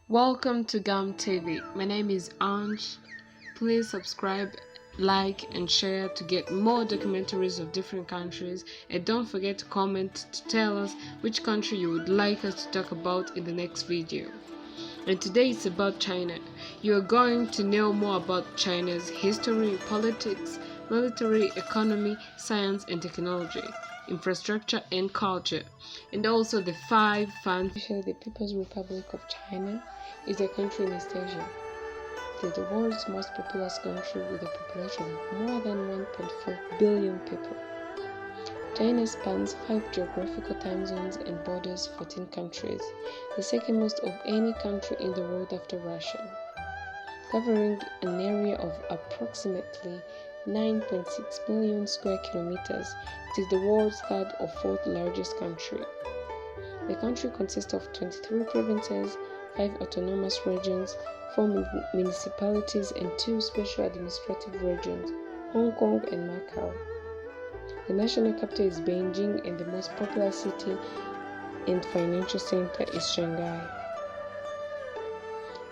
Welcome to gammetv. My name is Ange. Please subscribe, like, and share to get more documentaries of different countries. And don't forget to comment to tell us which country you would like us to talk about in the next video. And today it's about China. You are going to know more about China's history, politics, military, economy, science and technology, infrastructure and culture, and also the 5 fun. The People's Republic of China is a country in East Asia. It is the world's most populous country with a population of more than 1.4 billion people. China spans 5 geographical time zones and borders 14 countries, the second most of any country in the world after Russia. Covering an area of approximately 9.6 billion square kilometers, it is the world's third or fourth largest country. The country consists of 23 provinces, 5 autonomous regions, 4 municipalities, and 2 special administrative regions, Hong Kong and Macau. The national capital is Beijing, and the most populous city and financial center is Shanghai.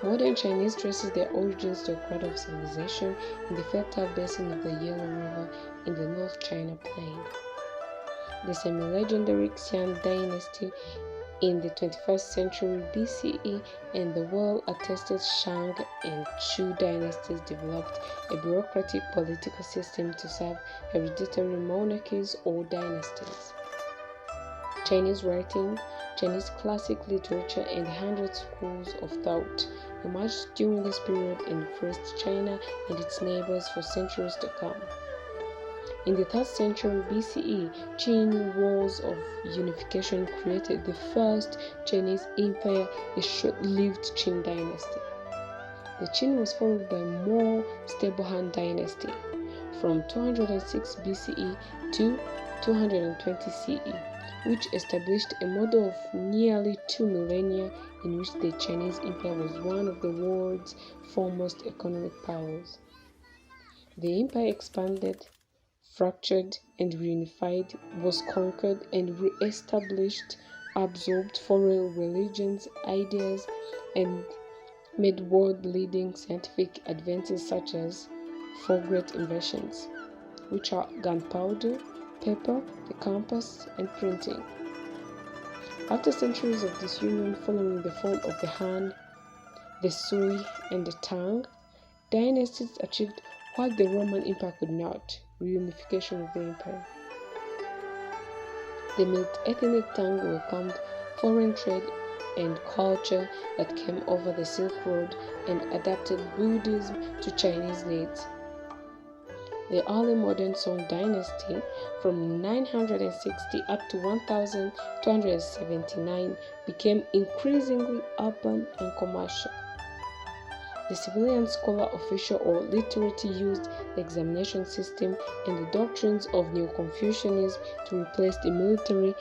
Modern Chinese traces their origins to a cradle of civilization in the fertile basin of the Yellow River in the North China Plain. The semi-legendary Xian dynasty in the 21st century BCE and the well-attested Shang and Chu dynasties developed a bureaucratic political system to serve hereditary monarchies or dynasties. Chinese writing, Chinese classic literature, and 100 schools of thought emerged during this period and influenced China and its neighbors for centuries to come. In the 3rd century BCE, Qin Wars of Unification created the first Chinese empire, the short-lived Qin dynasty. The Qin was followed by more stable Han dynasty from 206 BCE to 220 CE, which established a model of nearly 2 millennia in which the Chinese empire was one of the world's foremost economic powers. The empire expanded, fractured and reunified, was conquered and re-established, absorbed foreign religions, ideas, and made world-leading scientific advances such as 4 great inventions, which are gunpowder, paper, the compass, and printing. After centuries of disunion following the fall of the Han, the Sui, and the Tang, dynasties achieved what the Roman Empire could not: reunification of the empire. The multi-ethnic Tang welcomed foreign trade and culture that came over the Silk Road and adapted Buddhism to Chinese needs. The early modern Song dynasty, from 960 up to 1279, became increasingly urban and commercial. The civilian scholar, official, or literate used the examination system and the doctrines of Neo-Confucianism to replace the military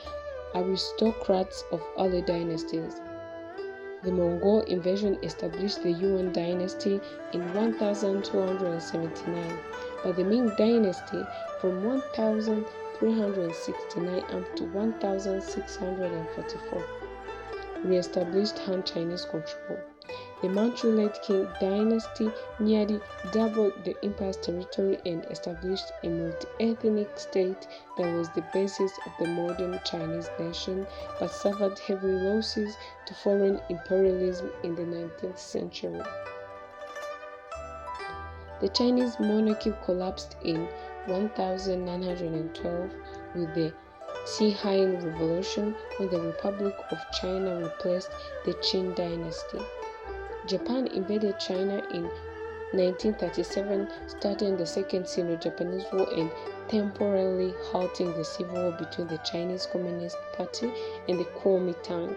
aristocrats of early dynasties. The Mongol invasion established the Yuan dynasty in 1279, but the Ming dynasty from 1369 up to 1644 re-established Han Chinese control. The Manchu-led Qing dynasty nearly doubled the empire's territory and established a multi-ethnic state that was the basis of the modern Chinese nation, but suffered heavy losses to foreign imperialism in the 19th century. The Chinese monarchy collapsed in 1912 with the Xinhai Revolution, when the Republic of China replaced the Qin dynasty. Japan invaded China in 1937, starting the Second Sino-Japanese War and temporarily halting the civil war between the Chinese Communist Party and the Kuomintang.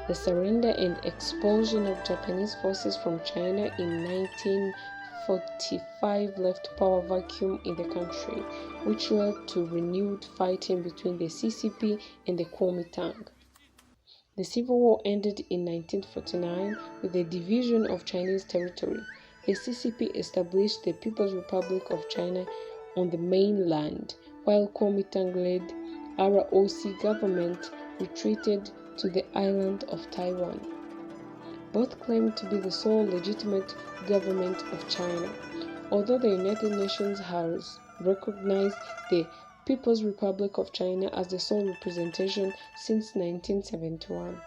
The surrender and expulsion of Japanese forces from China in 1945 left power vacuum in the country, which led to renewed fighting between the CCP and the Kuomintang. The Civil War ended in 1949 with the division of Chinese territory. The CCP established the People's Republic of China on the mainland, while Kuomintang-led ROC government retreated to the island of Taiwan. both claim to be the sole legitimate government of China. Although the United Nations has recognized the People's Republic of China as the sole representation since 1971.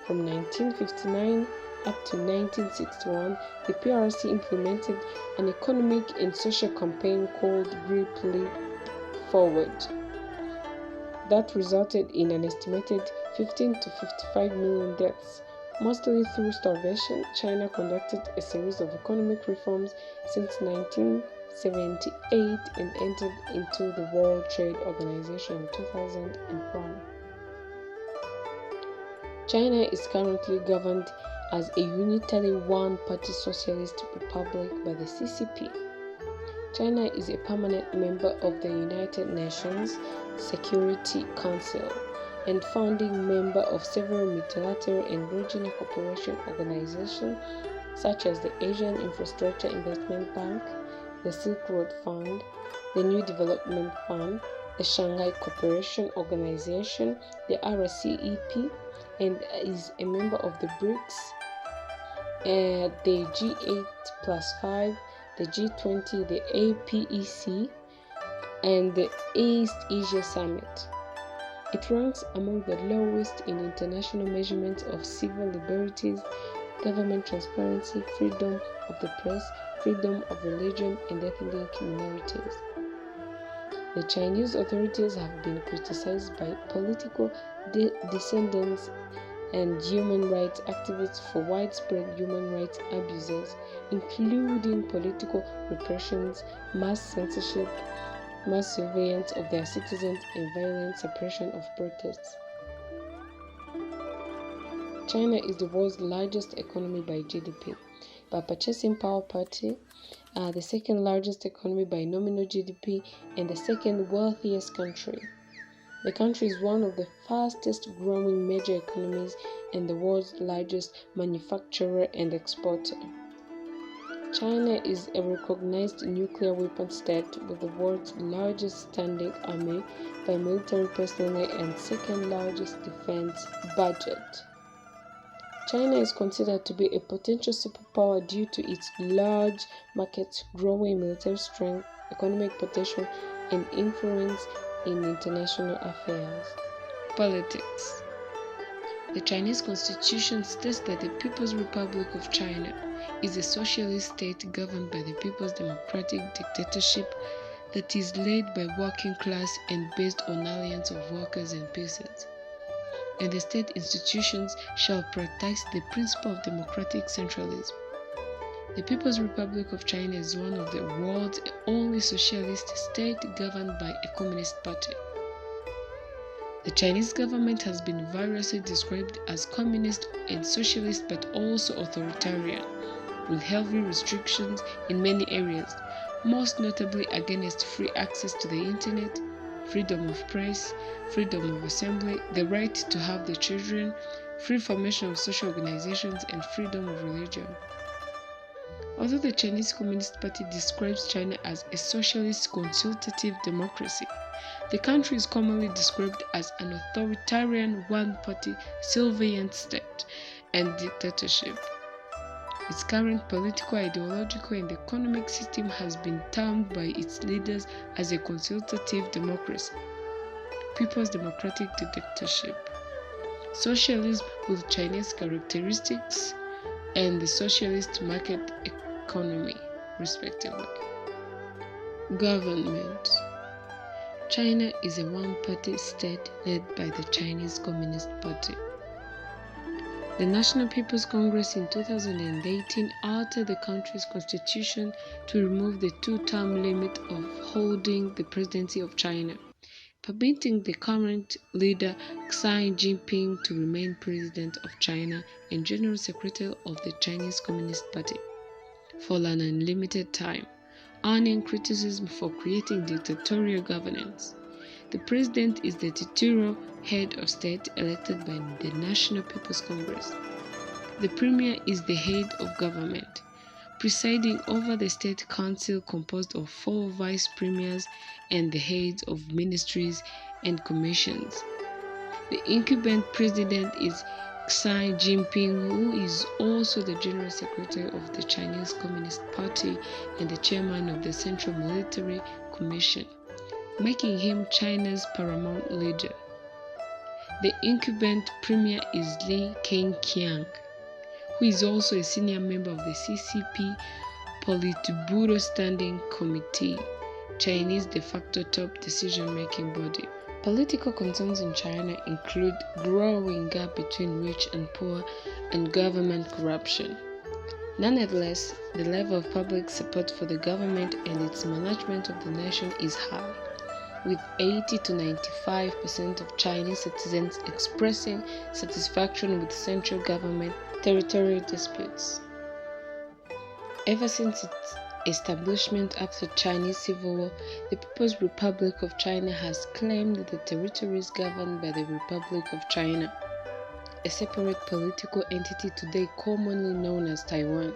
From 1959 up to 1961, the PRC implemented an economic and social campaign called Great Leap Forward that resulted in an estimated 15 to 55 million deaths. Mostly through starvation, China conducted a series of economic reforms since 1978 and entered into the World Trade Organization in 2001. China is currently governed as a unitary one-party socialist republic by the CCP. China is a permanent member of the United Nations Security Council and founding member of several multilateral and regional cooperation organizations such as the Asian Infrastructure Investment Bank, the Silk Road Fund, the New Development Fund, the Shanghai Cooperation Organization, the RCEP, and is a member of the BRICS, the G8+5, the G20, the APEC, and the East Asia Summit. It ranks among the lowest in international measurements of civil liberties, government transparency, freedom of the press, freedom of religion, and ethnic minorities. The Chinese authorities have been criticized by political dissidents and human rights activists for widespread human rights abuses, including political repressions, mass censorship, mass surveillance of their citizens, and violent suppression of protests. China is the world's largest economy by GDP. By purchasing power parity, the second largest economy by nominal GDP, and the second wealthiest country. The country is one of the fastest growing major economies and the world's largest manufacturer and exporter. China is a recognized nuclear weapons state with the world's largest standing army by military personnel and second largest defense budget. China is considered to be a potential superpower due to its large market, growing military strength, economic potential, and influence in international affairs. Politics. The Chinese Constitution states that the People's Republic of China is a socialist state governed by the People's Democratic Dictatorship that is led by working class and based on alliance of workers and peasants. And the state institutions shall practice the principle of democratic centralism. The People's Republic of China is one of the world's only socialist state governed by a communist party. The Chinese government has been variously described as communist and socialist but also authoritarian, with heavy restrictions in many areas, most notably against free access to the internet, freedom of press, freedom of assembly, the right to have the children, free formation of social organizations, and freedom of religion. Although the Chinese Communist Party describes China as a socialist consultative democracy, the country is commonly described as an authoritarian one-party surveillance state and dictatorship. Its current political, ideological, and economic system has been termed by its leaders as a consultative democracy, People's Democratic Dictatorship, socialism with Chinese characteristics, and the socialist market economy, respectively. Government. China is a one-party state led by the Chinese Communist Party. The National People's Congress in 2018 altered the country's constitution to remove the two-term limit of holding the presidency of China, permitting the current leader Xi Jinping to remain president of China and general secretary of the Chinese Communist Party for an unlimited time, earning criticism for creating dictatorial governance. The president is the territorial head of state elected by the National People's Congress. The premier is the head of government, presiding over the state council composed of 4 vice premiers and the heads of ministries and commissions. The incumbent president is Xi Jinping, who is also the General Secretary of the Chinese Communist Party and the Chairman of the Central Military Commission, making him China's paramount leader. The incumbent premier is Li Keqiang, who is also a senior member of the CCP Politburo Standing Committee, Chinese de facto top decision-making body. Political concerns in China include growing gap between rich and poor and government corruption. Nonetheless, the level of public support for the government and its management of the nation is high, with 80 to 95% of Chinese citizens expressing satisfaction with central government territorial disputes. Ever since its establishment after Chinese Civil War, the People's Republic of China has claimed the territories governed by the Republic of China, a separate political entity today commonly known as Taiwan,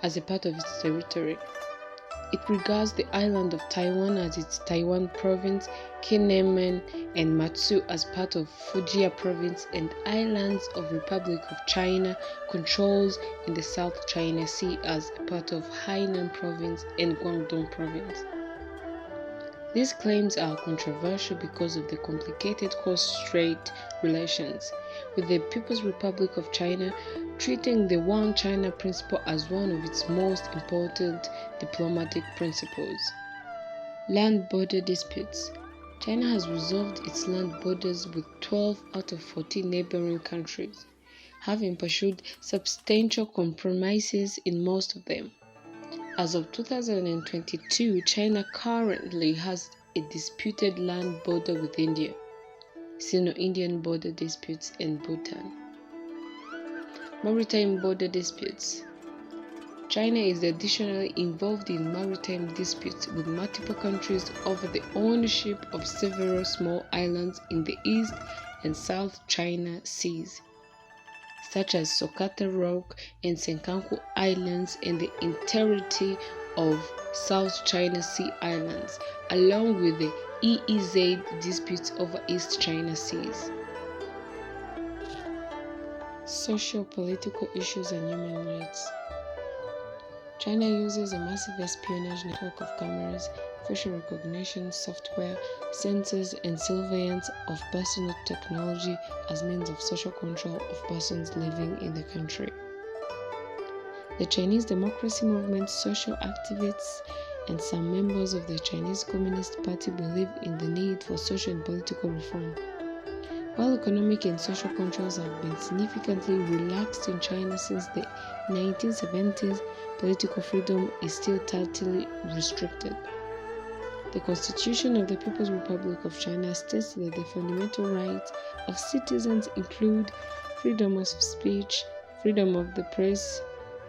as a part of its territory. It regards the island of Taiwan as its Taiwan province, Kinmen and Matsu as part of Fujian province, and islands of Republic of China controls in the South China Sea as a part of Hainan province and Guangdong province. These claims are controversial because of the complicated cross-strait relations, with the People's Republic of China treating the One China principle as one of its most important diplomatic principles. Land border disputes. China has resolved its land borders with 12 out of 14 neighboring countries, having pursued substantial compromises in most of them. As of 2022, China currently has a disputed land border with India, Sino-Indian border disputes, and Bhutan. Maritime border disputes. China is additionally involved in maritime disputes with multiple countries over the ownership of several small islands in the East and South China Seas, such as Socotra Rock and Senkaku Islands, and the entirety of South China Sea Islands, along with the EEZ disputes over East China Seas. Social, political issues and human rights. China uses a massive espionage network of cameras, facial recognition software, sensors, and surveillance of personal technology as means of social control of persons living in the country. The Chinese Democracy Movement, social activists, and some members of the Chinese Communist Party believe in the need for social and political reform. While economic and social controls have been significantly relaxed in China since the 1970s, political freedom is still tightly restricted. The Constitution of the People's Republic of China states that the fundamental rights of citizens include freedom of speech, freedom of the press,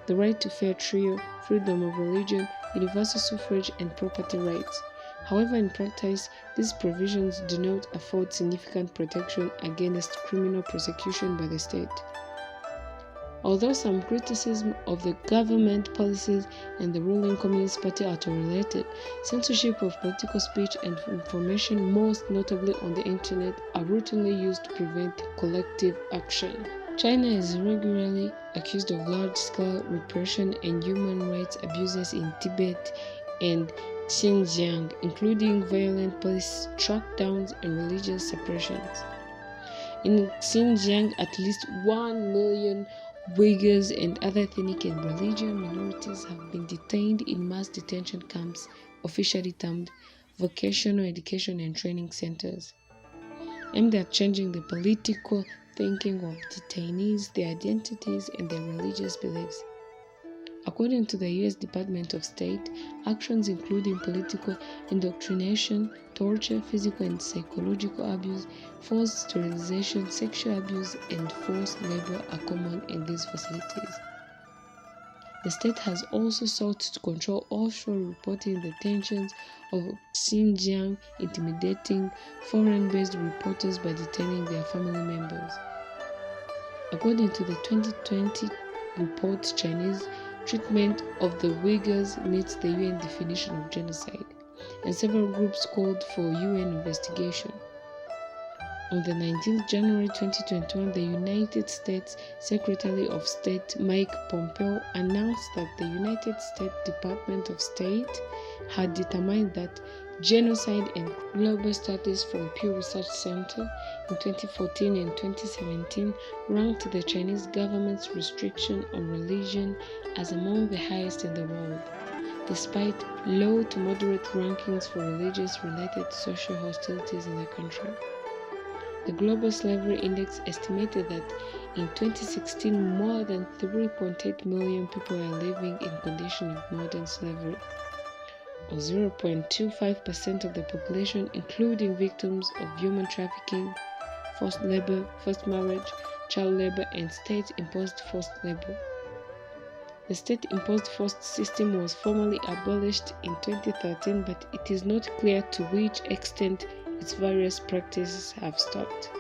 the right to fair trial, freedom of religion, universal suffrage, and property rights. However, in practice, these provisions do not afford significant protection against criminal prosecution by the state. Although some criticism of the government policies and the ruling Communist Party are related, censorship of political speech and information, most notably on the internet, are routinely used to prevent collective action. China is regularly accused of large-scale repression and human rights abuses in Tibet and Xinjiang, including violent police crackdowns and religious suppressions. In Xinjiang, at least 1 million Uyghurs and other ethnic and religious minorities have been detained in mass detention camps, officially termed vocational education and training centers, aimed at changing the political thinking of detainees, their identities, and their religious beliefs. According to the U.S. Department of State, actions including political indoctrination, torture, physical and psychological abuse, forced sterilization, sexual abuse, and forced labor are common in these facilities. The state has also sought to control offshore reporting the tensions of Xinjiang, intimidating foreign-based reporters by detaining their family members. According to the 2020 report, Chinese treatment of the Uyghurs meets the UN definition of genocide, and several groups called for UN investigation. On the 19th January 2021, the United States Secretary of State Mike Pompeo announced that the United States Department of State had determined that Genocide and Global Studies from Pew Research Center in 2014 and 2017 ranked the Chinese government's restriction on religion as among the highest in the world, despite low to moderate rankings for religious-related social hostilities in the country. The Global Slavery Index estimated that in 2016 more than 3.8 million people are living in conditions of modern slavery, or 0.25% of the population, including victims of human trafficking, forced labor, forced marriage, child labor, and state-imposed forced labor. The state-imposed forced system was formally abolished in 2013, but it is not clear to which extent its various practices have stopped.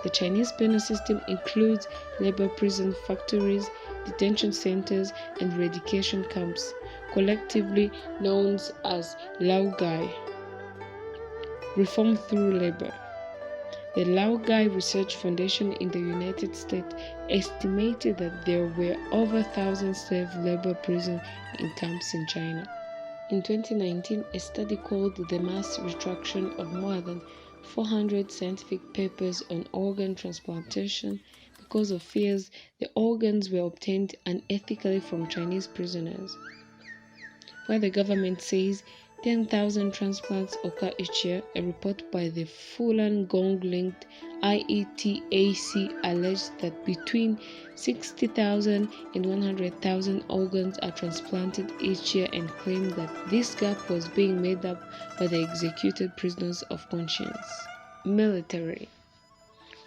The Chinese penal system includes labor prison factories, detention centers, and re-education camps, collectively known as Laogai. Reform through labor. The Laogai Research Foundation in the United States estimated that there were over 1,000 slave labor prison camps in China. In 2019, a study called The Mass Retraction of More Than 400 Scientific Papers on Organ Transplantation because of fears the organs were obtained unethically from Chinese prisoners. While the government says 10,000 transplants occur each year, a report by the Falun Gong-linked IETAC alleged that between 60,000 and 100,000 organs are transplanted each year and claimed that this gap was being made up by the executed prisoners of conscience. Military.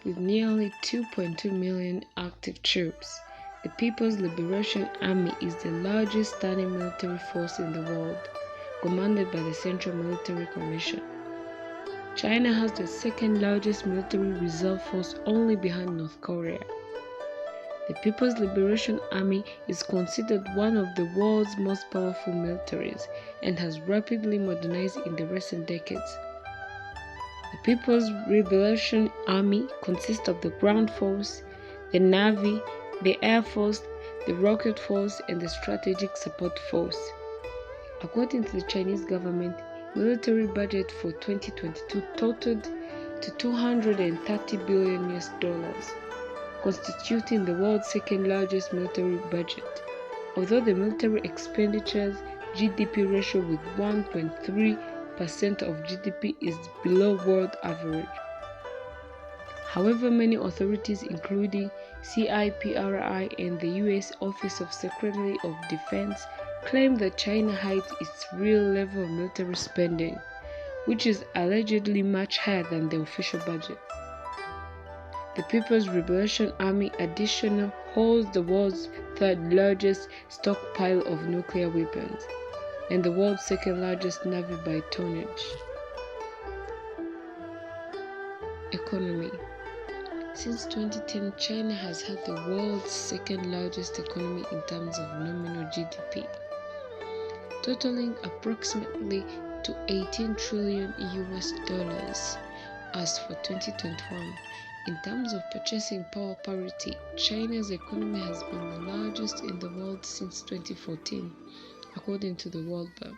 With nearly 2.2 million active troops, the People's Liberation Army is the largest standing military force in the world, commanded by the Central Military Commission. China has the second largest military reserve force only behind North Korea. The People's Liberation Army is considered one of the world's most powerful militaries and has rapidly modernized in the recent decades. The People's Liberation Army consists of the ground force, the Navy, the Air Force, the Rocket Force, and the Strategic Support Force. According to the Chinese government, military budget for 2022 totaled to $230 billion, constituting the world's second largest military budget. Although the military expenditures GDP ratio with 1.3% of GDP is below world average. However, many authorities, including CIPRI and the U.S. Office of Secretary of Defense, claim that China hides its real level of military spending, which is allegedly much higher than the official budget. The People's Liberation Army additionally holds the world's third largest stockpile of nuclear weapons and the world's second largest navy by tonnage. Economy. Since 2010, China has had the world's second largest economy in terms of nominal GDP, totaling approximately to $18 trillion as for 2021. In terms of purchasing power parity, China's economy has been the largest in the world since 2014, according to the World Bank.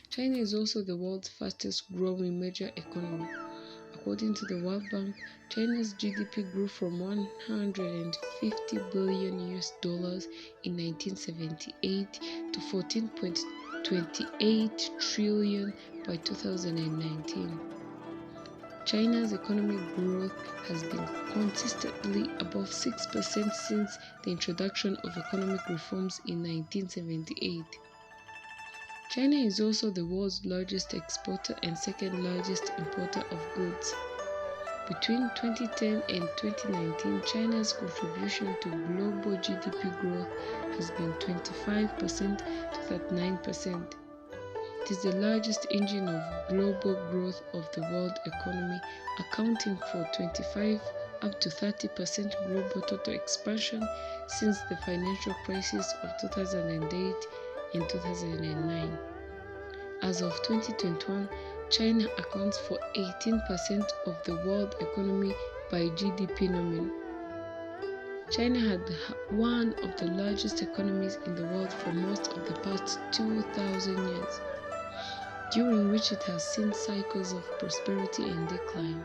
China is also the world's fastest growing major economy. According to the World Bank, China's GDP grew from $150 billion in 1978 to $14.28 trillion by 2019. China's economic growth has been consistently above 6% since the introduction of economic reforms in 1978. China is also the world's largest exporter and second largest importer of goods. Between 2010 and 2019, China's contribution to global GDP growth has been 25% to 39%. It is the largest engine of global growth of the world economy, accounting for 25 up to 30% global total expansion since the financial crisis of 2008 and 2009. As of 2021, China accounts for 18% of the world economy by GDP nominal. China had one of the largest economies in the world for most of the past 2,000 years, during which it has seen cycles of prosperity and decline.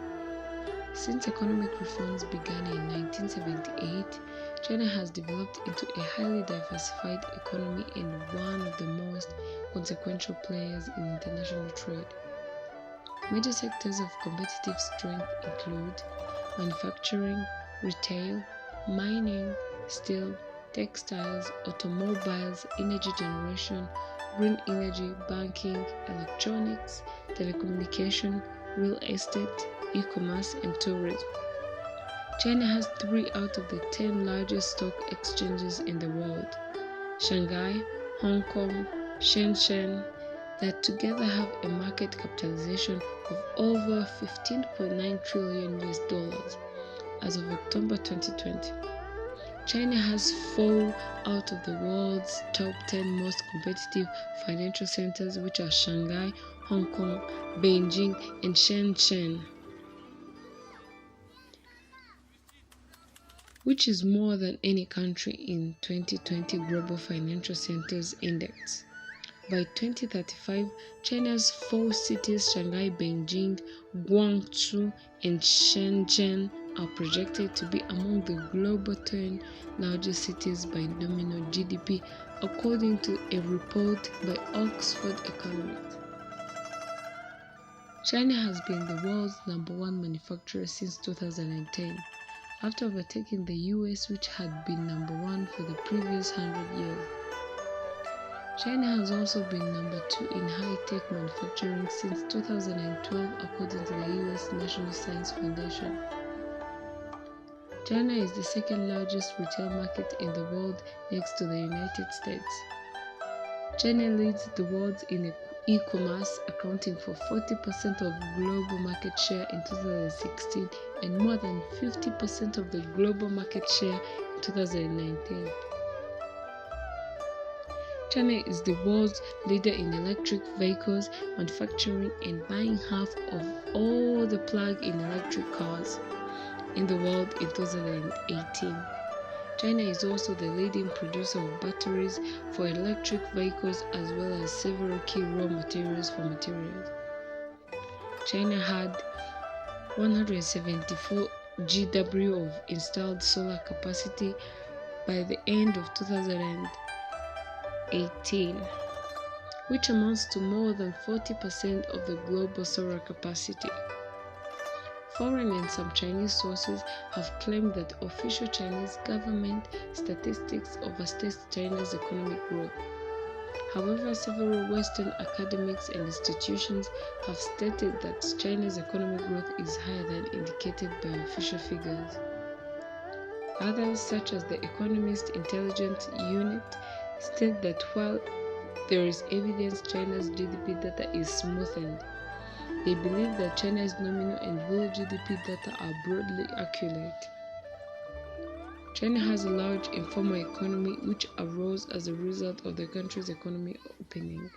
Since economic reforms began in 1978, China has developed into a highly diversified economy and one of the most consequential players in international trade. Major sectors of competitive strength include manufacturing, retail, mining, steel, textiles, automobiles, energy generation, green energy, banking, electronics, telecommunication, real estate, e-commerce, and tourism. China has 3 out of the 10 largest stock exchanges in the world: Shanghai, Hong Kong, Shenzhen, that together have a market capitalization of over $15.9 trillion as of October 2020. China has 4 out of the world's top 10 most competitive financial centers, which are Shanghai, Hong Kong, Beijing, and Shenzhen, which is more than any country in 2020 Global Financial Centers Index. By 2035, China's 4 cities, Shanghai, Beijing, Guangzhou, and Shenzhen, are projected to be among the global 10 largest cities by nominal GDP, according to a report by Oxford Economics. China has been the world's #1 manufacturer since 2010, after overtaking the US, which had been #1 for the previous 100 years. China has also been #2 in high-tech manufacturing since 2012, according to the US National Science Foundation. China is the second largest retail market in the world, next to the United States. China leads the world in e-commerce, accounting for 40% of global market share in 2016 and more than 50% of the global market share in 2019. China is the world's leader in electric vehicles, manufacturing and buying half of all the plug-in electric cars in the world in 2018. China is also the leading producer of batteries for electric vehicles as well as several key raw materials for materials. China had 174 GW of installed solar capacity by the end of 2018, which amounts to more than 40% of the global solar capacity. Foreign and some Chinese sources have claimed that official Chinese government statistics overstate China's economic growth. However, several Western academics and institutions have stated that China's economic growth is higher than indicated by official figures. Others, such as the Economist Intelligence Unit, state that while there is evidence China's GDP data is smoothened, they believe that China's nominal and real GDP data are broadly accurate. China has a large informal economy which arose as a result of the country's economy opening.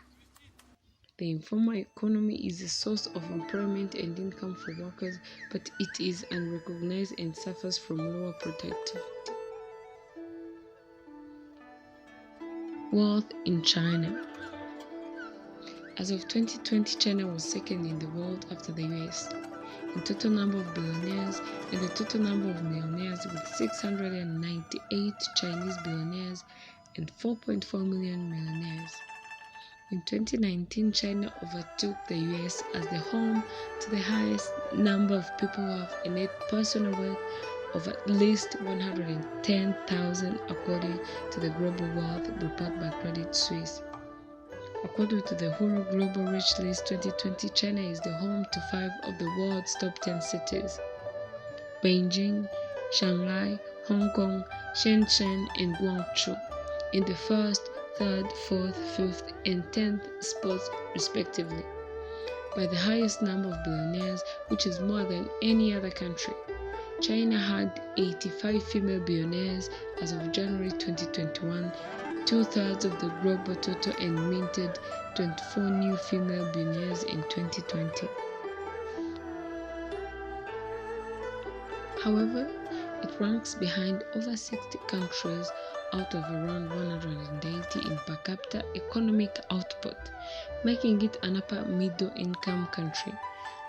The informal economy is a source of employment and income for workers, but it is unrecognized and suffers from lower productivity. Wealth in China. As of 2020, China was second in the world after the US in total number of billionaires and the total number of millionaires, with 698 Chinese billionaires and 4.4 million millionaires. In 2019, China overtook the US as the home to the highest number of people who have a net personal wealth of at least 110,000, according to the Global Wealth Report by Credit Suisse. According to the Huru Global Rich List 2020, China is the home to 5 of the world's top 10 cities: Beijing, Shanghai, Hong Kong, Shenzhen, and Guangzhou, in the 1st, 3rd, 4th, 5th, and 10th spots respectively, by the highest number of billionaires, which is more than any other country. China had 85 female billionaires as of January 2021, two-thirds of the global total and minted 24 new female billionaires in 2020. However, it ranks behind over 60 countries out of around 180 in per capita economic output, making it an upper middle income country.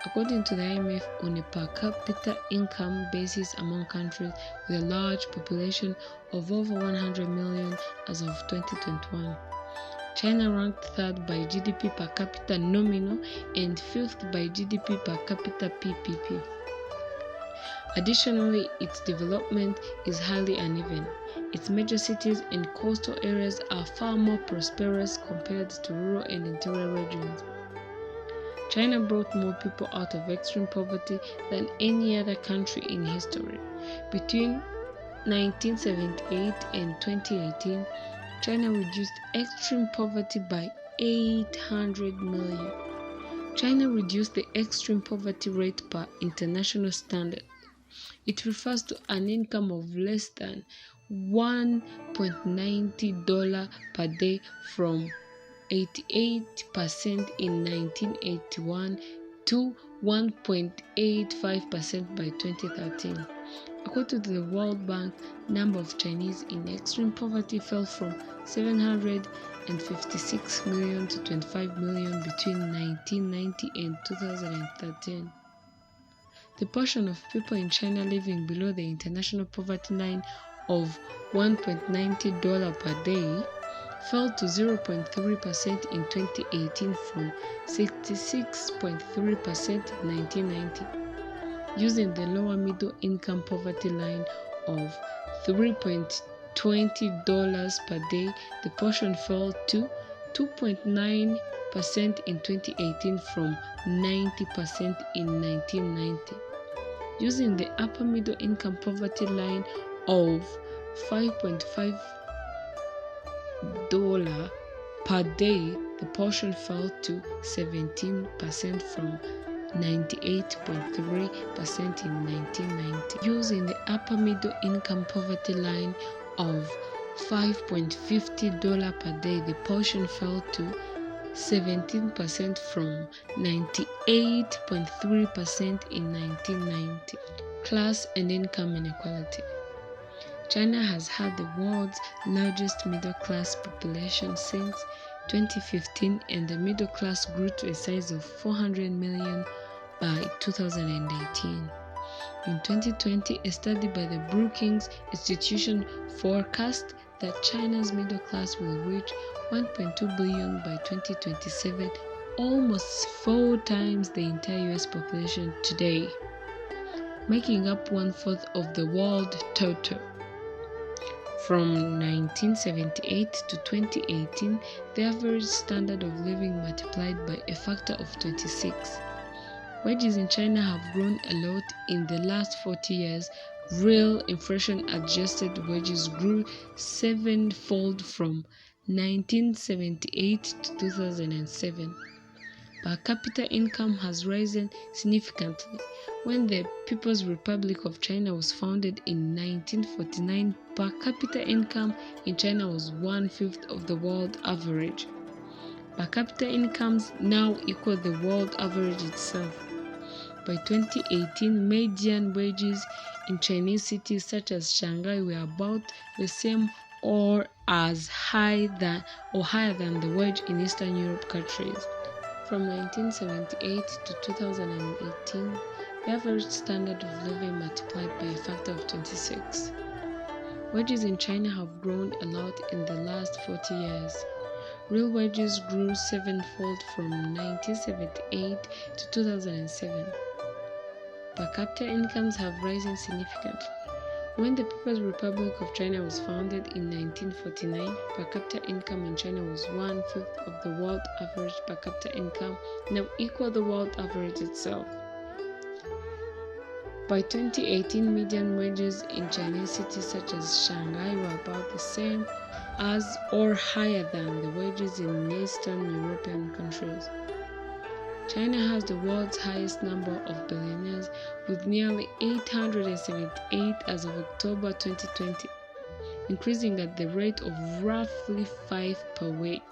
According to the IMF, on a per capita income basis among countries with a large population of over 100 million as of 2021, China ranked third by GDP per capita nominal and fifth by GDP per capita PPP. Additionally, its development is highly uneven. Its major cities and coastal areas are far more prosperous compared to rural and interior regions. China brought more people out of extreme poverty than any other country in history. Between 1978 and 2018, China reduced extreme poverty by 800 million. China reduced the extreme poverty rate per international standard. It refers to an income of less than $1.90 per day from 88% in 1981 to 1.85% by 2013. According to the World Bank, number of Chinese in extreme poverty fell from 756 million to 25 million between 1990 and 2013. The portion of people in China living below the international poverty line of $1.90 per day fell to 0.3% in 2018 from 66.3% in 1990. Using the lower middle income poverty line of $3.20 per day, the portion fell to 2.9% in 2018 from 90% in 1990. Using the upper middle income poverty line of $5.5 per day, the portion fell to 17% from 98.3% in 1990. Using the upper middle income poverty line of $5.50 per day, the portion fell to 17% from 98.3% in 1990. Class and income inequality. China has had the world's largest middle-class population since 2015, and the middle class grew to a size of 400 million by 2018. In 2020, a study by the Brookings Institution forecast that China's middle class will reach 1.2 billion by 2027, almost 4 times the entire US population today, making up 1/4 of the world total. From 1978 to 2018, the average standard of living multiplied by a factor of 26. Wages in China have grown a lot in the last 40 years. Real inflation-adjusted wages grew 7-fold from 1978 to 2007. Per capita income has risen significantly. When the People's Republic of China was founded in 1949, per capita income in China was 1/5 of the world average. Per capita incomes now equal the world average itself. By 2018, median wages in Chinese cities such as Shanghai were about the same or higher than the wage in Eastern Europe countries. From 1978 to 2018, the average standard of living multiplied by a factor of 26. Wages in China have grown a lot in the last 40 years. Real wages grew 7-fold from 1978 to 2007. Per capita incomes have risen significantly. When the People's Republic of China was founded in 1949, per capita income in China was 1/5 of the world average per capita income, now equal the world average itself. By 2018, median wages in Chinese cities such as Shanghai were about the same as or higher than the wages in Eastern European countries. China has the world's highest number of billionaires, with nearly 878 as of October 2020. increasing at the rate of roughly 5 per week.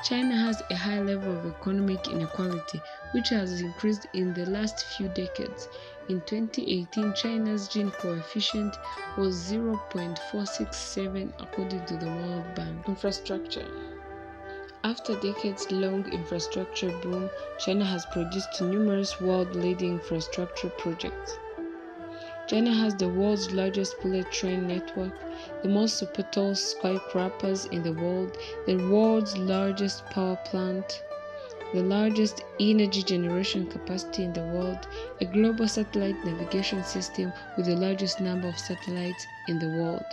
China has a high level of economic inequality, which has increased in the last few decades. In 2018, China's Gini coefficient was 0.467 according to the World Bank. Infrastructure. After decades-long infrastructure boom, China has produced numerous world-leading infrastructure projects. China has the world's largest bullet train network, the most super tall skyscrapers in the world, the world's largest power plant, the largest energy generation capacity in the world, a global satellite navigation system with the largest number of satellites in the world,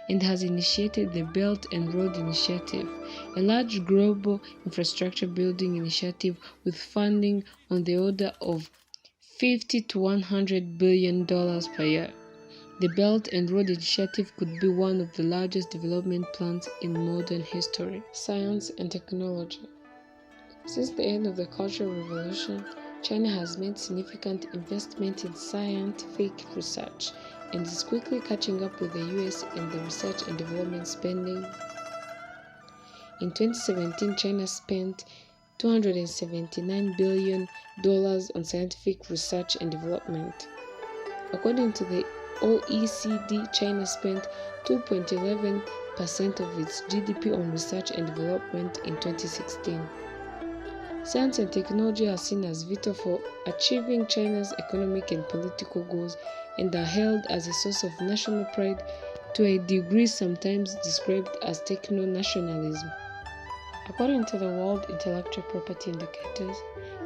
and has initiated the Belt and Road Initiative, a large global infrastructure building initiative with funding on the order of $50 to $100 billion per year. The Belt and Road Initiative could be one of the largest development plans in modern history. Science and technology. Since the end of the Cultural Revolution, China has made significant investment in scientific research and is quickly catching up with the US in the research and development spending. In 2017, China spent $279 billion on scientific research and development. According to the OECD, China spent 2.11% of its GDP on research and development in 2016. Science and technology are seen as vital for achieving China's economic and political goals and are held as a source of national pride to a degree sometimes described as techno-nationalism. According to the World Intellectual Property Indicators,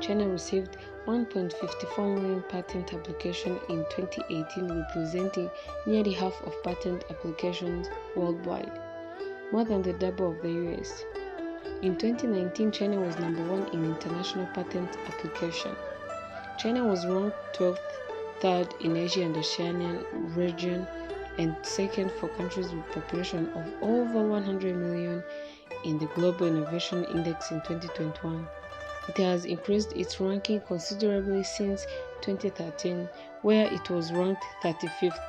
China received 1.54 million patent applications in 2018, representing nearly half of patent applications worldwide, more than the double of the US. In 2019, China was number 1 in international patent application. China was ranked 12th, third in Asia and Oceania region, and second for countries with population of over 100 million in the Global Innovation Index in 2021. It has increased its ranking considerably since 2013, where it was ranked 35th.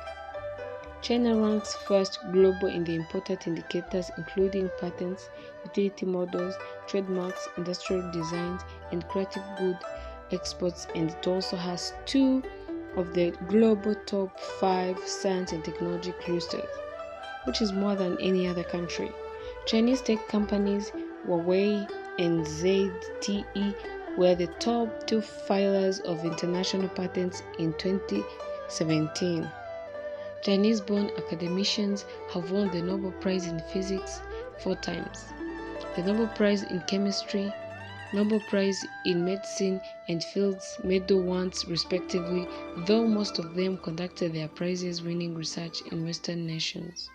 China ranks first global in the important indicators including patents, utility models, trademarks, industrial designs, and creative good exports, and it also has 2 of the global top 5 science and technology clusters, which is more than any other country. Chinese tech companies Huawei and ZTE were the top 2 filers of international patents in 2017. Chinese-born academicians have won the Nobel Prize in Physics 4 times, the Nobel Prize in Chemistry, Nobel Prize in Medicine and Fields Medal once respectively, though most of them conducted their prizes-winning research in Western nations.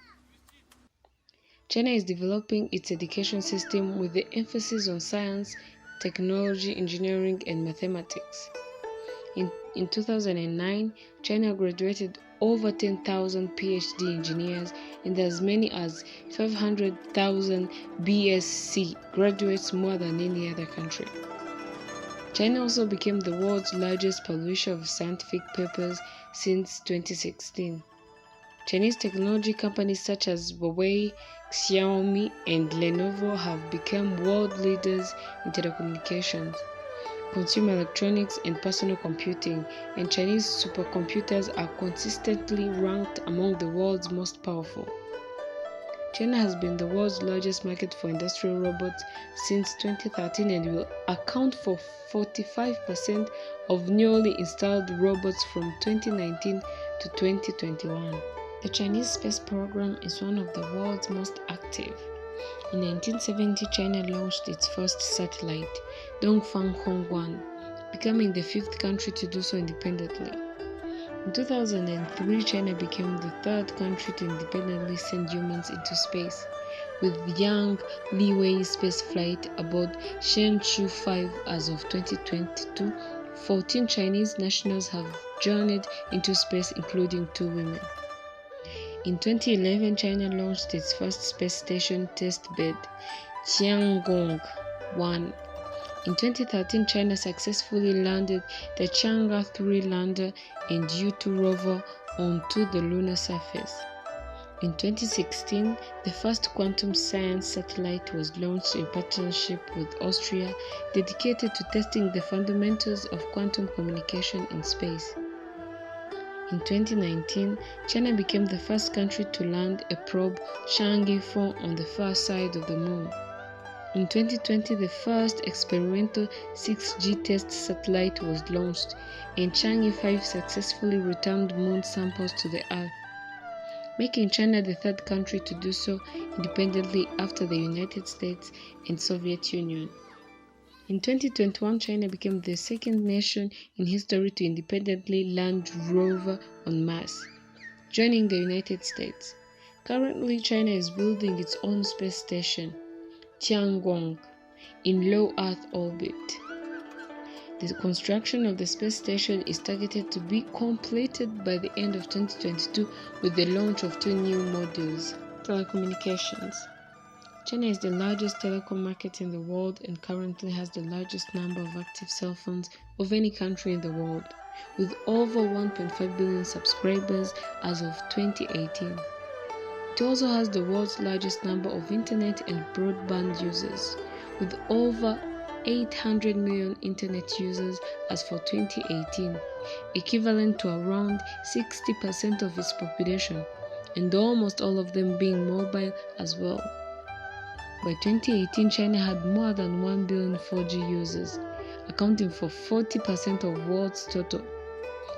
China is developing its education system with the emphasis on science, technology, engineering, and mathematics. In 2009, China graduated over 10,000 PhD engineers and as many as 500,000 BSc graduates, more than any other country. China also became the world's largest publisher of scientific papers since 2016. Chinese technology companies such as Huawei, Xiaomi, and Lenovo have become world leaders in telecommunications, consumer electronics, and personal computing, and Chinese supercomputers are consistently ranked among the world's most powerful. China has been the world's largest market for industrial robots since 2013 and will account for 45% of newly installed robots from 2019 to 2021. The Chinese space program is one of the world's most active. In 1970, China launched its first satellite, Dongfang Hong-1, becoming the 5th country to do so independently. In 2003, China became the 3rd country to independently send humans into space, with Yang Liwei spaceflight aboard Shenzhou 5 as of 2022. 14 Chinese nationals have journeyed into space, including 2 women. In 2011, China launched its first space station test bed, Tiangong-1. In 2013, China successfully landed the Chang'e 3 lander and U-2 rover onto the lunar surface. In 2016, the first quantum science satellite was launched in partnership with Austria, dedicated to testing the fundamentals of quantum communication in space. In 2019, China became the first country to land a probe Chang'e 4 on the far side of the moon. In 2020, the first experimental 6G test satellite was launched, and Chang'e 5 successfully returned moon samples to the Earth, making China the third country to do so independently after the United States and Soviet Union. In 2021, China became the second nation in history to independently land rover on Mars, joining the United States. Currently, China is building its own space station, Tiangong, in low Earth orbit. The construction of the space station is targeted to be completed by the end of 2022 with the launch of 2 new modules. Telecommunications. China is the largest telecom market in the world and currently has the largest number of active cell phones of any country in the world, with over 1.5 billion subscribers as of 2018. It also has the world's largest number of internet and broadband users, with over 800 million internet users as for 2018, equivalent to around 60% of its population, and almost all of them being mobile as well. By 2018, China had more than 1 billion 4G users, accounting for 40% of the world's total.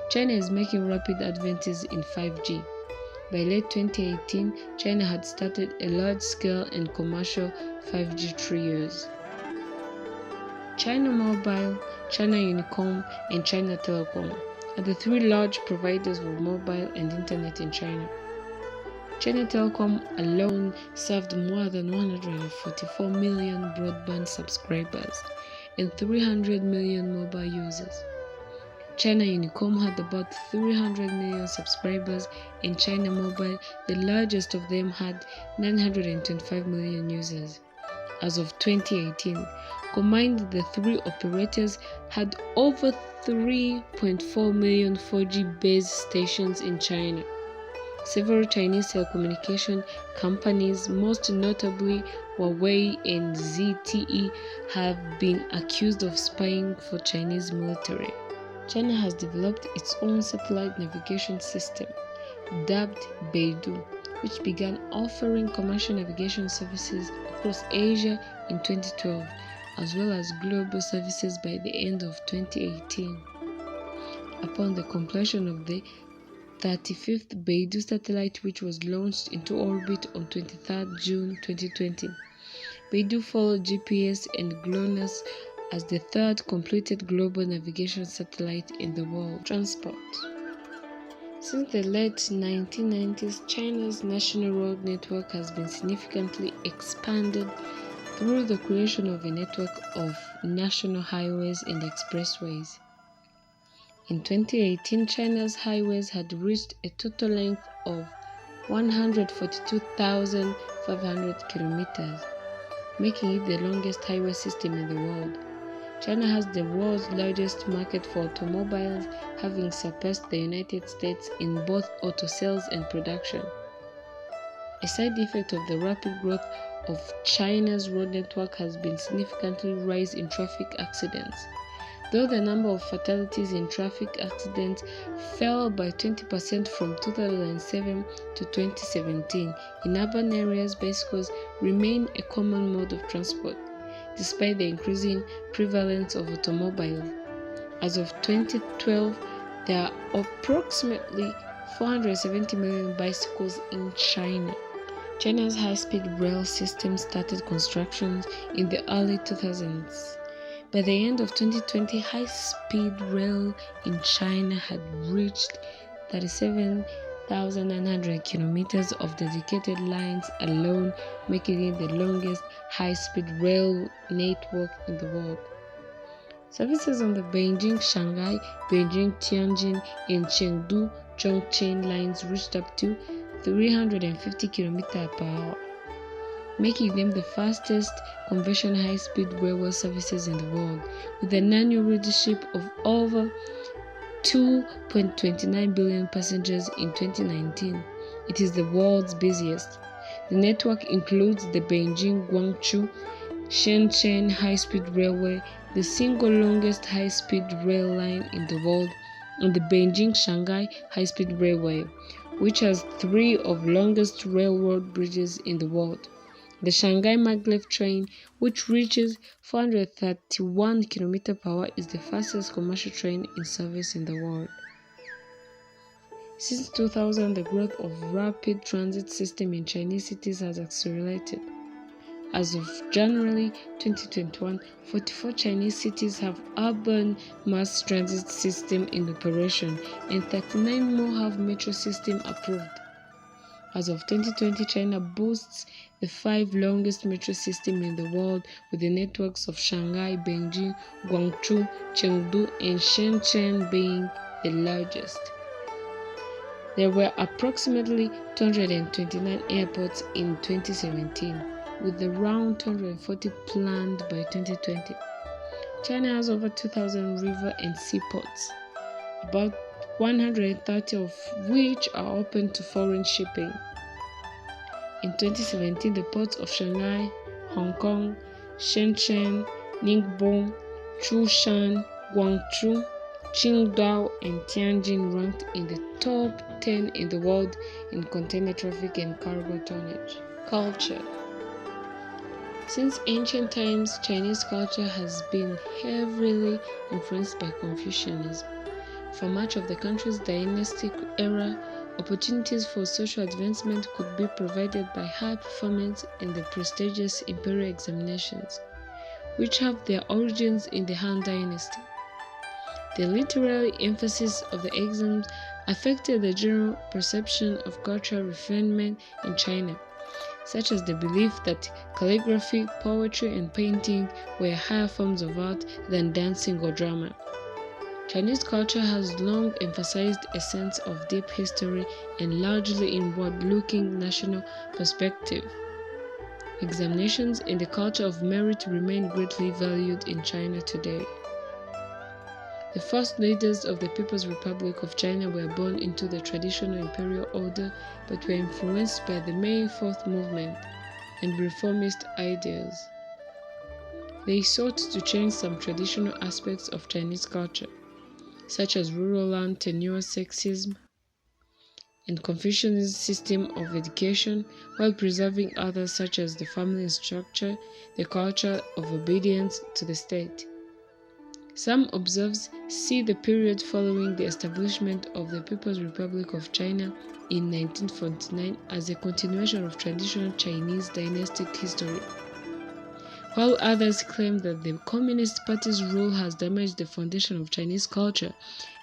China is making rapid advances in 5G. By late 2018, China had started a large-scale and commercial 5G trials. China Mobile, China Unicom, and China Telecom are the 3 large providers of mobile and internet in China. China Telecom alone served more than 144 million broadband subscribers and 300 million mobile users. China Unicom had about 300 million subscribers, and China Mobile, the largest of them, had 925 million users. As of 2018, combined, the 3 operators had over 3.4 million 4G base stations in China. Several Chinese telecommunication companies, most notably Huawei and ZTE, have been accused of spying for Chinese military. China has developed its own satellite navigation system, dubbed Beidou, which began offering commercial navigation services across Asia in 2012, as well as global services by the end of 2018. Upon the completion of the 35th Beidou satellite, which was launched into orbit on 23 June 2020. Beidou followed GPS and GLONASS as the 3rd completed global navigation satellite in the world. Transport. Since the late 1990s, China's national road network has been significantly expanded through the creation of a network of national highways and expressways. In 2018, China's highways had reached a total length of 142,500 kilometers, making it the longest highway system in the world. China has the world's largest market for automobiles, having surpassed the United States in both auto sales and production. A side effect of the rapid growth of China's road network has been significantly rise in traffic accidents. Though the number of fatalities in traffic accidents fell by 20% from 2007 to 2017, in urban areas, bicycles remain a common mode of transport, despite the increasing prevalence of automobiles. As of 2012, there are approximately 470 million bicycles in China. China's high-speed rail system started construction in the early 2000s. By the end of 2020, high-speed rail in China had reached 37,900 kilometers of dedicated lines alone, making it the longest high-speed rail network in the world. Services on the Beijing-Shanghai, Beijing-Tianjin, and Chengdu-Chongqing lines reached up to 350 km per hour, making them the fastest conventional high-speed railway services in the world, with an annual ridership of over 2.29 billion passengers in 2019. It is the world's busiest. The network includes the Beijing-Guangzhou Shenzhen high-speed railway, the single longest high-speed rail line in the world, and the Beijing-Shanghai high-speed railway, which has 3 of longest railroad bridges in the world. The Shanghai maglev train, which reaches 431 km/h, is the fastest commercial train in service in the world. Since 2000, the growth of rapid transit system in Chinese cities has accelerated. As of January 2021, 44 Chinese cities have urban mass transit system in operation, and 39 more have metro system approved. As of 2020, China boasts the 5 longest metro systems in the world, with the networks of Shanghai, Beijing, Guangzhou, Chengdu, and Shenzhen being the largest. There were approximately 229 airports in 2017, with around 240 planned by 2020. China has over 2,000 river and seaports, about 130 of which are open to foreign shipping. In 2017, the ports of Shanghai, Hong Kong, Shenzhen, Ningbo, Zhoushan, Guangzhou, Qingdao, and Tianjin ranked in the top 10 in the world in container traffic and cargo tonnage. Culture. Since ancient times, Chinese culture has been heavily influenced by Confucianism. For much of the country's dynastic era, opportunities for social advancement could be provided by high performance in the prestigious imperial examinations, which have their origins in the Han Dynasty. The literary emphasis of the exams affected the general perception of cultural refinement in China, such as the belief that calligraphy, poetry, and painting were higher forms of art than dancing or drama. Chinese culture has long emphasized a sense of deep history and largely inward-looking national perspective. Examinations in the culture of merit remain greatly valued in China today. The first leaders of the People's Republic of China were born into the traditional imperial order but were influenced by the May 4th movement and reformist ideas. They sought to change some traditional aspects of Chinese culture, such as rural land tenure, sexism, and Confucianism system of education, while preserving others such as the family structure, the culture of obedience to the state. Some observers see the period following the establishment of the People's Republic of China in 1949 as a continuation of traditional Chinese dynastic history, while others claim that the Communist Party's rule has damaged the foundation of Chinese culture,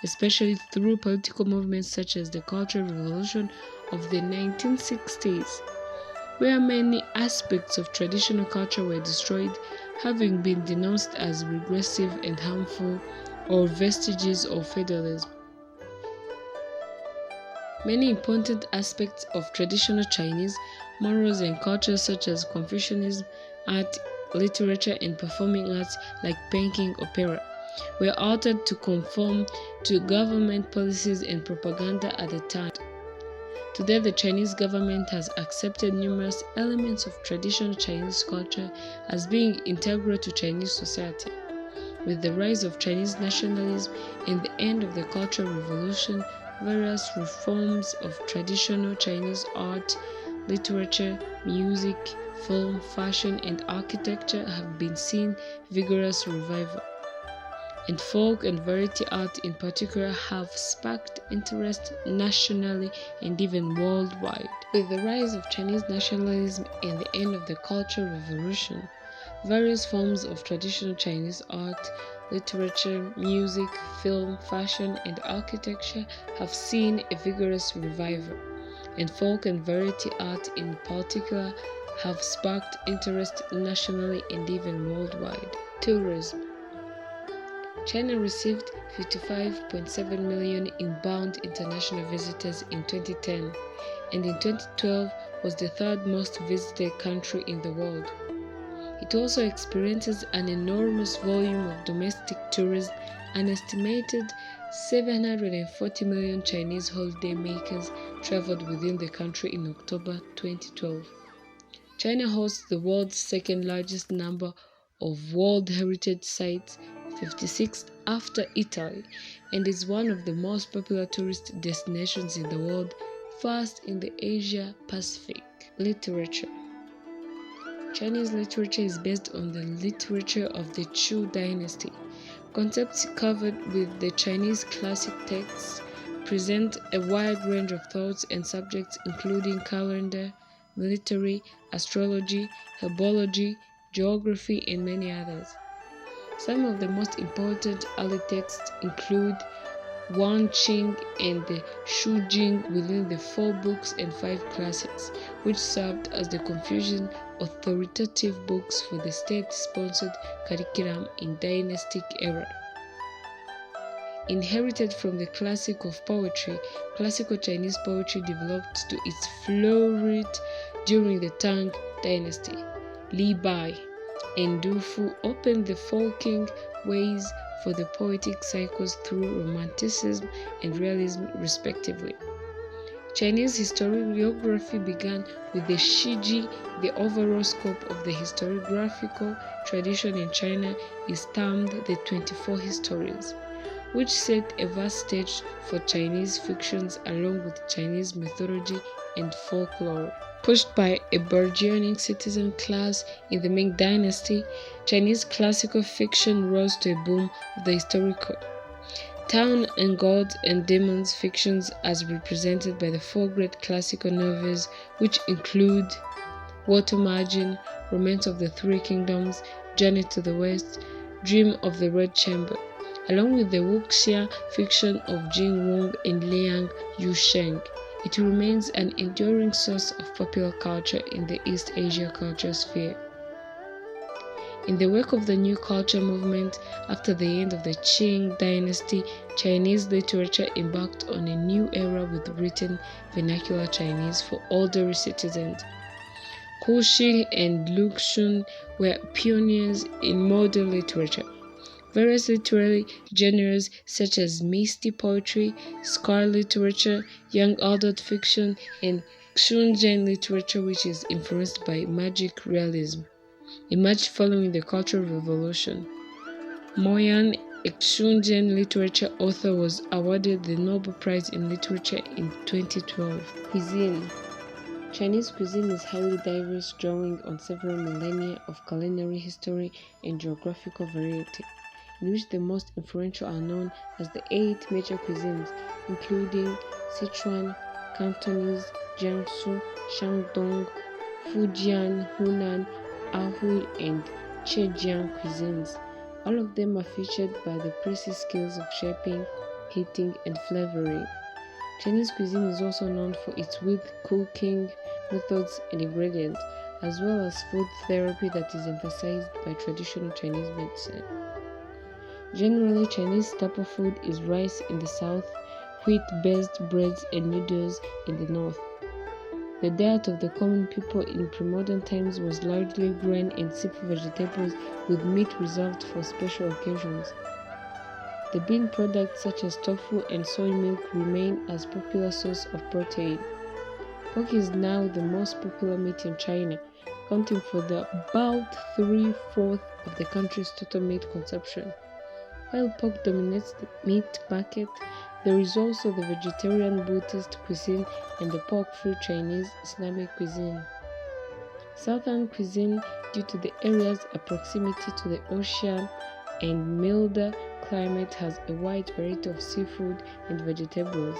especially through political movements such as the Cultural Revolution of the 1960s, where many aspects of traditional culture were destroyed, having been denounced as regressive and harmful or vestiges of feudalism. Many important aspects of traditional Chinese morals and culture, such as Confucianism, art, literature, and performing arts like painting, opera, were altered to conform to government policies and propaganda at the time. Today, the Chinese government has accepted numerous elements of traditional Chinese culture as being integral to Chinese society. With the rise of Chinese nationalism and the end of the Cultural Revolution, various reforms of traditional Chinese art, literature, music, film, fashion, and architecture have been seen vigorous revival, and folk and variety art in particular have sparked interest nationally and even worldwide. With the rise of Chinese nationalism and the end of the Cultural Revolution, various forms of traditional Chinese art, literature, music, film, fashion, and architecture have seen a vigorous revival, and folk and variety art in particular have sparked interest nationally and even worldwide. Tourism. China received 55.7 million inbound international visitors in 2010, and in 2012 was the third most visited country in the world. It also experiences an enormous volume of domestic tourism, an estimated 740 million Chinese holiday makers traveled within the country in October 2012. China hosts the world's second largest number of World Heritage Sites, 56 after Italy, and is one of the most popular tourist destinations in the world, first in the Asia-Pacific. Literature. Chinese literature is based on the literature of the Chu dynasty. Concepts covered with the Chinese classic texts present a wide range of thoughts and subjects including calendar, military, astrology, herbology, geography, and many others. Some of the most important early texts include Wan Qing and the Shu Jing within the 4 books and 5 classics, which served as the Confucian authoritative books for the state-sponsored curriculum in dynastic era. Inherited from the classic of poetry, classical Chinese poetry developed to its flourish during the Tang dynasty. Li Bai and Du Fu opened the folking ways for the poetic cycles through Romanticism and Realism, respectively. Chinese historiography began with the Shiji. The overall scope of the historiographical tradition in China is termed the 24 Histories, which set a vast stage for Chinese fictions along with Chinese mythology and folklore. Pushed by a burgeoning citizen class in the Ming Dynasty, Chinese classical fiction rose to a boom of the historical. Town and gods and demons fictions as represented by the 4 great classical novels, which include Water Margin, Romance of the 3 Kingdoms, Journey to the West, Dream of the Red Chamber, along with the wuxia fiction of Jing Wong and Liang Yusheng. It remains an enduring source of popular culture in the East Asia culture sphere. In the wake of the New Culture movement after the end of the Qing dynasty, Chinese literature embarked on a new era with written vernacular Chinese for older citizens. Hu Xi and Lu Xun were pioneers in modern literature. Various literary genres such as misty poetry, scholar literature, young adult fiction, and Xunjian literature, which is influenced by magic realism, emerged following the Cultural Revolution. Mo Yan, a Xunjian literature author, was awarded the Nobel Prize in Literature in 2012. Cuisine. Chinese cuisine is highly diverse, drawing on several millennia of culinary history and geographical variety, in which the most influential are known as the 8 major cuisines, including Sichuan, Cantonese, Jiangsu, Shandong, Fujian, Hunan, Ahui, and Zhejiang cuisines. All of them are featured by the precise skills of shaping, heating, and flavoring. Chinese cuisine is also known for its with cooking methods and ingredients, as well as food therapy that is emphasized by traditional Chinese medicine. Generally, Chinese staple food is rice in the south, wheat-based breads and noodles in the north. The diet of the common people in pre-modern times was largely grain and simple vegetables, with meat reserved for special occasions. The bean products such as tofu and soy milk remain as popular source of protein. Pork is now the most popular meat in China, accounting for about 3/4 of the country's total meat consumption. While pork dominates the meat market, there is also the vegetarian Buddhist cuisine and the pork-free Chinese Islamic cuisine. Southern cuisine, due to the area's proximity to the ocean and milder climate, has a wide variety of seafood and vegetables.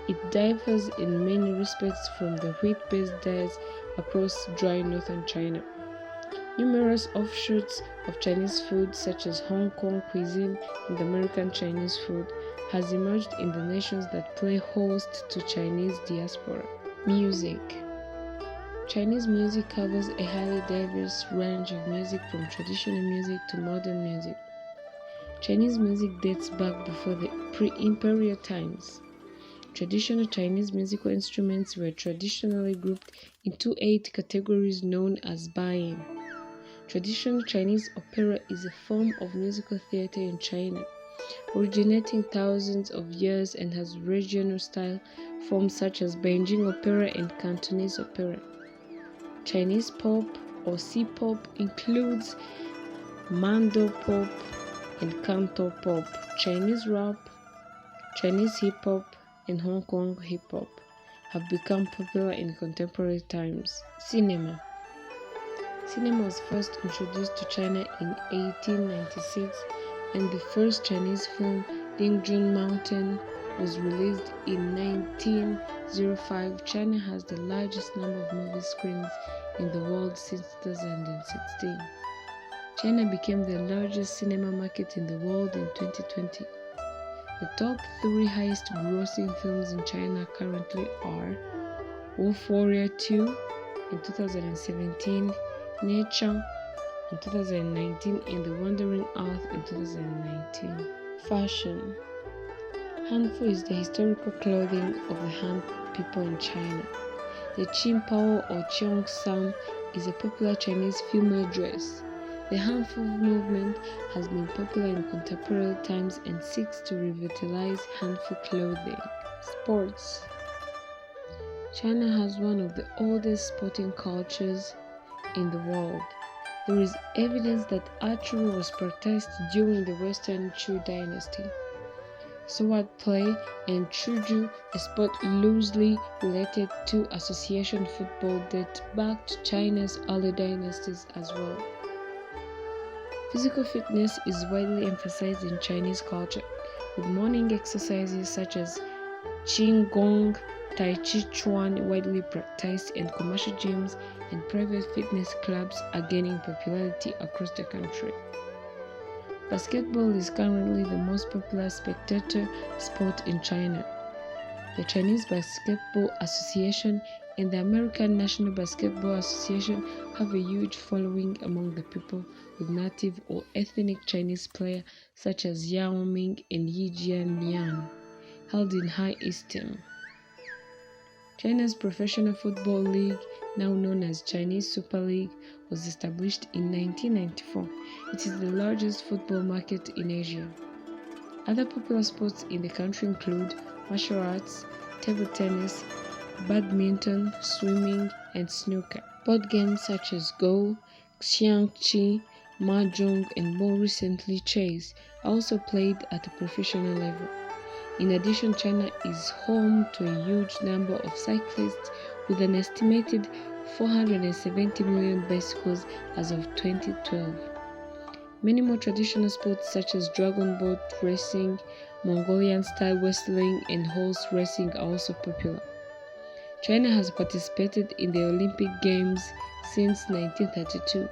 It differs in many respects from the wheat-based diets across dry northern China. Numerous offshoots of Chinese food, such as Hong Kong cuisine and American Chinese food, has emerged in the nations that play host to Chinese diaspora. Music. Chinese music covers a highly diverse range of music, from traditional music to modern music. Chinese music dates back before the pre-imperial times. Traditional Chinese musical instruments were traditionally grouped into 8 categories known as Baiyin. Traditional Chinese opera is a form of musical theater in China. originating thousands of years and has regional style forms such as Beijing opera and Cantonese opera. Chinese pop or C-pop includes Mando pop and Canto pop. Chinese rap, Chinese hip-hop, and Hong Kong hip-hop have become popular in contemporary times. Cinema. Cinema was first introduced to China in 1896, and the first Chinese film, Dingjun Mountain, was released in 1905. China has the largest number of movie screens in the world since 2016. China became the largest cinema market in the world in 2020. The top 3 highest grossing films in China currently are Wolf Warrior 2 in 2017, Nature in 2019, and The Wandering Earth in 2019. Fashion. Hanfu is the historical clothing of the Han people in China. The Qingpao or Cheongsam is a popular Chinese female dress. The Hanfu movement has been popular in contemporary times and seeks to revitalize Hanfu clothing. Sports. China has one of the oldest sporting cultures in the world. There is evidence that archery was practiced during the Western Chu dynasty. Sword play and Chuju, a sport loosely related to association football, date back to China's early dynasties as well. Physical fitness is widely emphasized in Chinese culture, with morning exercises such as Qigong, Tai Chi Chuan widely practiced, and commercial gyms and private fitness clubs are gaining popularity across the country. Basketball is currently the most popular spectator sport in China. The Chinese Basketball Association and the American National Basketball Association have a huge following among the people, with native or ethnic Chinese players such as Yao Ming and Yi Jianlian held in high esteem. China's professional football league, now known as Chinese Super League, was established in 1994. It is the largest football market in Asia. Other popular sports in the country include martial arts, table tennis, badminton, swimming, and snooker. Board games such as Go, Xiangqi, Mahjong, and more recently chess are also played at a professional level. In addition, China is home to a huge number of cyclists, with an estimated 470 million bicycles as of 2012. Many more traditional sports such as dragon boat racing, Mongolian-style wrestling, and horse racing are also popular. China has participated in the Olympic Games since 1932,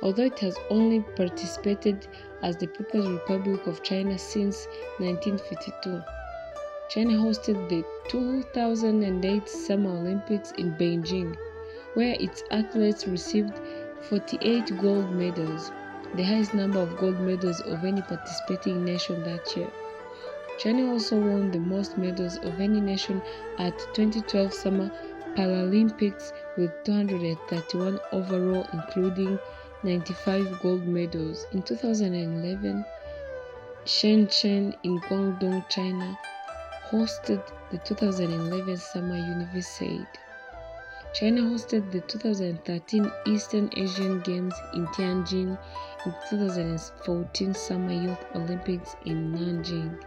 although it has only participated as the People's Republic of China since 1952. China hosted the 2008 Summer Olympics in Beijing, where its athletes received 48 gold medals, the highest number of gold medals of any participating nation that year. China also won the most medals of any nation at 2012 Summer Paralympics with 231 overall, including 95 gold medals. In 2011, Shenzhen in Guangdong, China, hosted the 2011 Summer Universiade. China hosted the 2013 Eastern Asian Games in Tianjin and 2014 Summer Youth Olympics in Nanjing,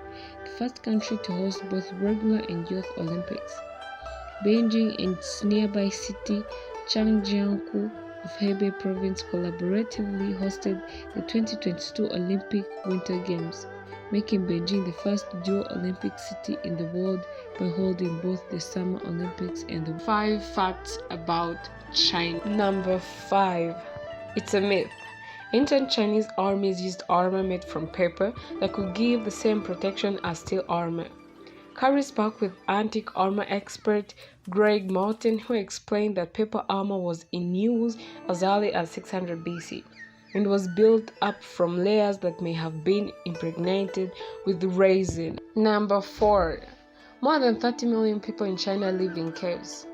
the first country to host both regular and youth Olympics. Beijing and its nearby city, Changjiakou of Hebei Province, collaboratively hosted the 2022 Olympic Winter Games, making Beijing the first dual Olympic city in the world by holding both the Summer Olympics and the 5 facts about China. Number 5. It's a myth. Ancient Chinese armies used armor made from paper that could give the same protection as steel armor. Carrie spoke with antique armor expert Greg Martin, who explained that paper armor was in use as early as 600 BC. And was built up from layers that may have been impregnated with resin. Number 4. More than 30 million people in China live in caves,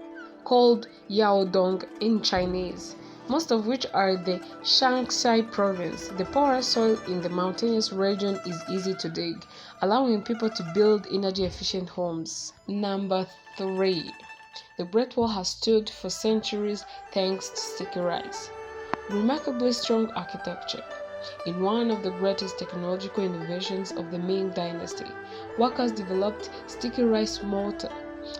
called Yaodong in Chinese. most of which are the Shanxi province. The porous soil in the mountainous region is easy to dig, allowing people to build energy-efficient homes. Number 3. The Great Wall has stood for centuries thanks to sticky rice. Remarkably strong architecture. In one of the greatest technological innovations of the Ming Dynasty, workers developed sticky rice mortar.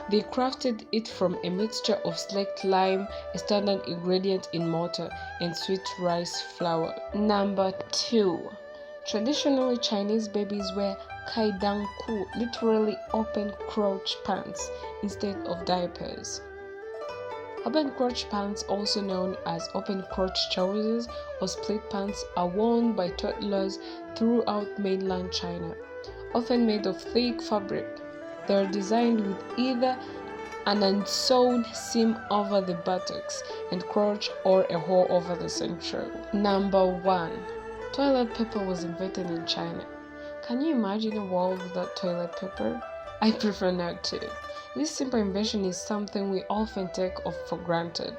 They crafted it from a mixture of slaked lime, a standard ingredient in mortar, and sweet rice flour. Number 2. Traditionally, Chinese babies wear kaidangku, literally open crotch pants, instead of diapers. Open crotch pants, also known as open crotch trousers or split pants, are worn by toddlers throughout mainland China, often made of thick fabric. They are designed with either an unsewn seam over the buttocks and crotch or a hole over the central. Number 1. Toilet paper was invented in China. Can you imagine a world without toilet paper? I prefer not to. This simple invention is something we often take for granted.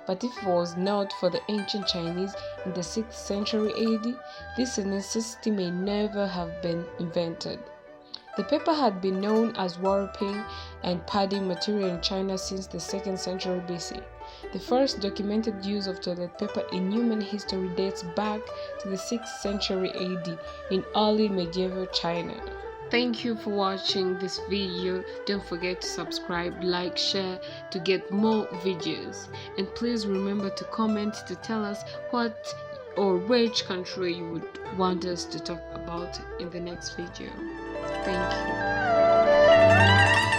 But if it was not for the ancient Chinese in the 6th century AD, this necessity may never have been invented. The paper had been known as warping and padding material in China since the 2nd century BC. The first documented use of toilet paper in human history dates back to the 6th century AD in early medieval China. Thank you for watching this video. Don't forget to subscribe, like, share to get more videos. And please remember to comment to tell us what or which country you would want us to talk about in the next video. Thank you.